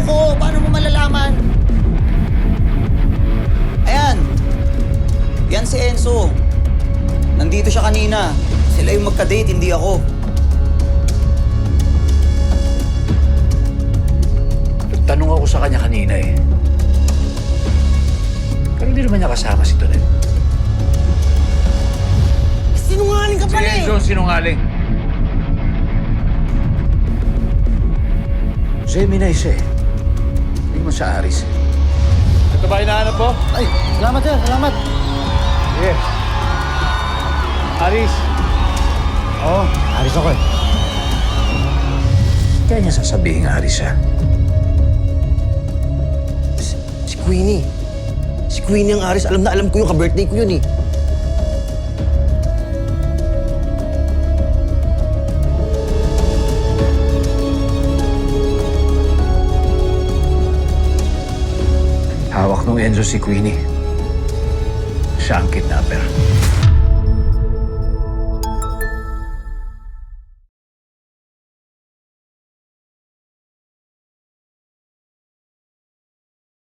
ko. Paano mo malalaman? Ayan. Yan si Enzo. Nandito siya kanina. Sila yung magka-date, hindi ako. Tanong ako sa kanya kanina eh. Pero hindi naman niya kasama si Tonel. Sinungaling ka Si pala Enzo ang sinungaling. Gemini siya eh. Hindi mo sa Aris. Ito ba hinahanap mo? Ay, salamat sir, salamat. Sige. Aris. Oo, alis ako eh. Kaya niya sasabihin Aris siya. Si Queenie. Si Queenie ang Aris. Alam na alam ko yung ka-birthday ko yun eh. Hawak nung Enzo si Queenie. Siya ang kidnapper.